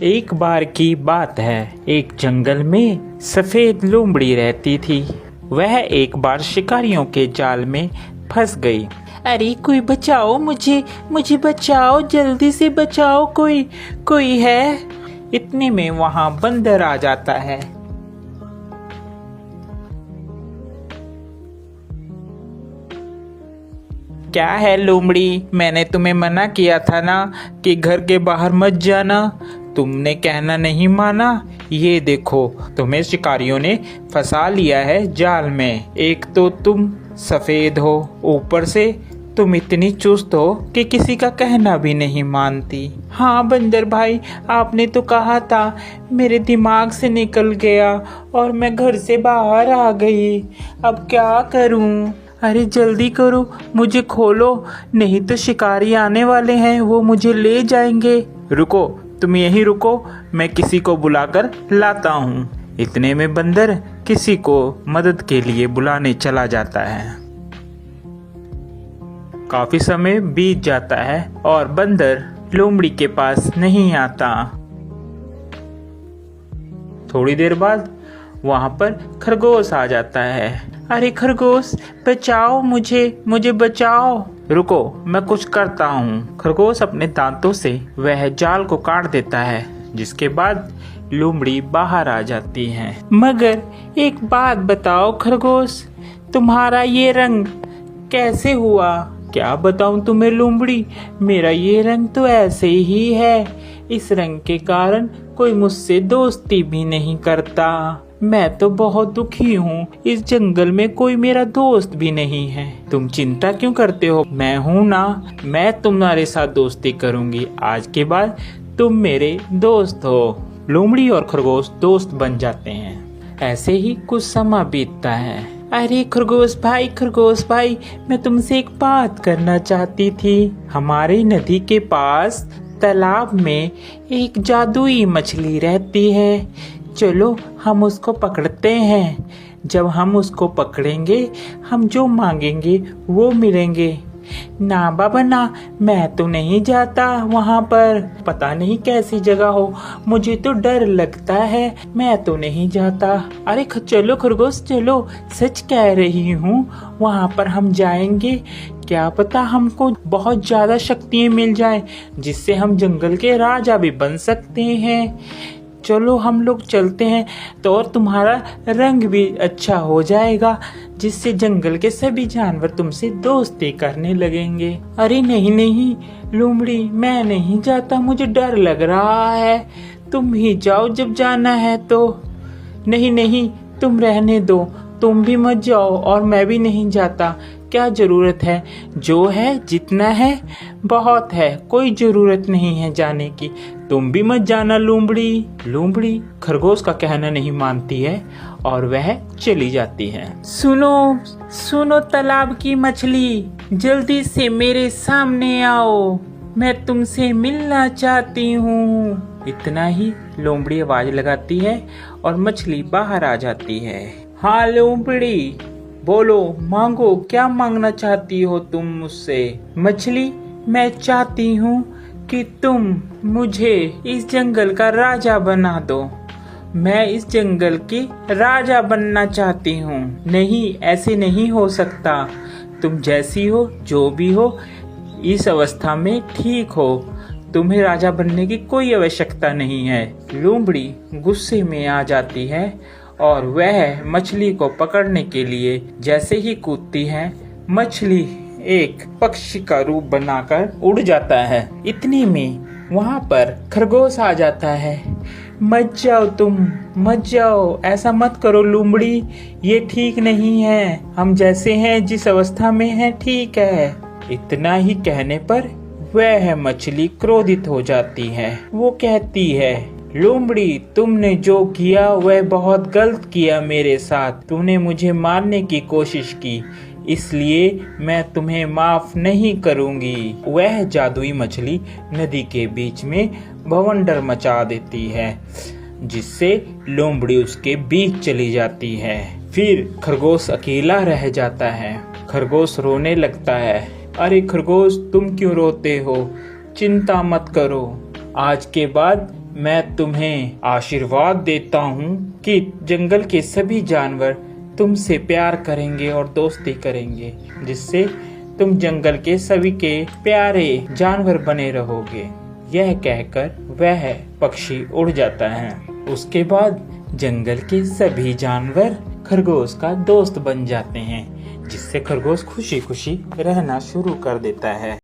एक बार की बात है, एक जंगल में सफेद लोमड़ी रहती थी। वह एक बार शिकारियों के जाल में फंस गई। अरे कोई बचाओ, मुझे बचाओ, जल्दी से बचाओ, कोई है। इतने में वहां बंदर आ जाता है। क्या है लोमड़ी, मैंने तुम्हें मना किया था ना कि घर के बाहर मत जाना। तुमने कहना नहीं माना। ये देखो, तुम्हें शिकारियों ने फंसा लिया है जाल में। एक तो तुम सफेद हो, ऊपर से तुम इतनी चुस्त हो कि किसी का कहना भी नहीं मानती। हाँ बंदर भाई, आपने तो कहा था, मेरे दिमाग से निकल गया और मैं घर से बाहर आ गई। अब क्या करूं? अरे जल्दी करो, मुझे खोलो, नहीं तो शिकारी आने वाले हैं, वो मुझे ले जाएंगे। रुको, तुम यहीं रुको, मैं किसी को बुलाकर लाता हूँ। इतने में बंदर किसी को मदद के लिए बुलाने चला जाता है। काफी समय बीत जाता है और बंदर लोमड़ी के पास नहीं आता। थोड़ी देर बाद वहां पर खरगोश आ जाता है। अरे खरगोश, बचाओ मुझे बचाओ। रुको, मैं कुछ करता हूँ। खरगोश अपने दांतों से वह जाल को काट देता है, जिसके बाद लोमड़ी बाहर आ जाती है। मगर एक बात बताओ खरगोश, तुम्हारा ये रंग कैसे हुआ? क्या बताऊं तुम्हें लोमड़ी, मेरा ये रंग तो ऐसे ही है। इस रंग के कारण कोई मुझसे दोस्ती भी नहीं करता। मैं तो बहुत दुखी हूँ, इस जंगल में कोई मेरा दोस्त भी नहीं है। तुम चिंता क्यों करते हो? मैं हूँ ना, मैं तुम्हारे साथ दोस्ती करूँगी। आज के बाद तुम मेरे दोस्त हो। लोमड़ी और खरगोश दोस्त बन जाते हैं। ऐसे ही कुछ समय बीतता है। अरे खरगोश भाई, मैं तुमसे एक बात करना चाहती थी। हमारे नदी के पास तालाब में एक जादुई मछली रहती है। चलो हम उसको पकड़ते हैं। जब हम उसको पकड़ेंगे, हम जो मांगेंगे वो मिलेंगे। ना बाबा ना, मैं तो नहीं जाता वहाँ पर। पता नहीं कैसी जगह हो, मुझे तो डर लगता है, मैं तो नहीं जाता। अरे चलो खरगोश चलो, सच कह रही हूँ, वहाँ पर हम जाएंगे। क्या पता हमको बहुत ज्यादा शक्तियाँ मिल जाए, जिससे हम जंगल के राजा भी बन सकते हैं। चलो हम लोग चलते हैं, तो और तुम्हारा रंग भी अच्छा हो जाएगा, जिससे जंगल के सभी जानवर तुमसे दोस्ती करने लगेंगे। अरे नहीं लोमड़ी, मैं नहीं जाता, मुझे डर लग रहा है। तुम ही जाओ जब जाना है तो। नहीं, तुम रहने दो, तुम भी मत जाओ और मैं भी नहीं जाता। क्या जरूरत है? जो है जितना है बहुत है, कोई जरूरत नहीं है जाने की। तुम भी मत जाना लोमड़ी खरगोश का कहना नहीं मानती है और वह चली जाती है। सुनो तालाब की मछली, जल्दी से मेरे सामने आओ, मैं तुमसे मिलना चाहती हूँ। इतना ही लोमड़ी आवाज लगाती है और मछली बाहर आ जाती है। हाँ लोमड़ी, बोलो, मांगो, क्या मांगना चाहती हो तुम मुझसे? मछली, मैं चाहती हूँ कि तुम मुझे इस जंगल का राजा बना दो। मैं इस जंगल की राजा बनना चाहती हूँ। नहीं, ऐसे नहीं हो सकता। तुम जैसी हो, जो भी हो, इस अवस्था में ठीक हो। तुम्हें राजा बनने की कोई आवश्यकता नहीं है। लोमड़ी गुस्से में आ जाती है और वह मछली को पकड़ने के लिए जैसे ही कूदती है, मछली एक पक्षी का रूप बनाकर उड़ जाता है। इतने में वहाँ पर खरगोश आ जाता है। मत जाओ तुम, मत जाओ, ऐसा मत करो लोमड़ी, ये ठीक नहीं है। हम जैसे हैं, जिस अवस्था में हैं, ठीक है। इतना ही कहने पर वह मछली क्रोधित हो जाती है। वो कहती है, लोमड़ी, तुमने जो किया वह बहुत गलत किया मेरे साथ। तूने मुझे मारने की कोशिश की, इसलिए मैं तुम्हें माफ नहीं करूंगी। वह जादुई मछली नदी के बीच में बवंडर मचा देती है, जिससे लोमड़ी उसके बीच चली जाती है। फिर खरगोश अकेला रह जाता है। खरगोश रोने लगता है। अरे खरगोश, तुम क्यों रोते हो? चिंता मत करो, आज के बाद मैं तुम्हें आशीर्वाद देता हूँ कि जंगल के सभी जानवर तुमसे प्यार करेंगे और दोस्ती करेंगे, जिससे तुम जंगल के सभी के प्यारे जानवर बने रहोगे। यह कहकर वह पक्षी उड़ जाता है। उसके बाद जंगल के सभी जानवर खरगोश का दोस्त बन जाते हैं, जिससे खरगोश खुशी खुशी रहना शुरू कर देता है।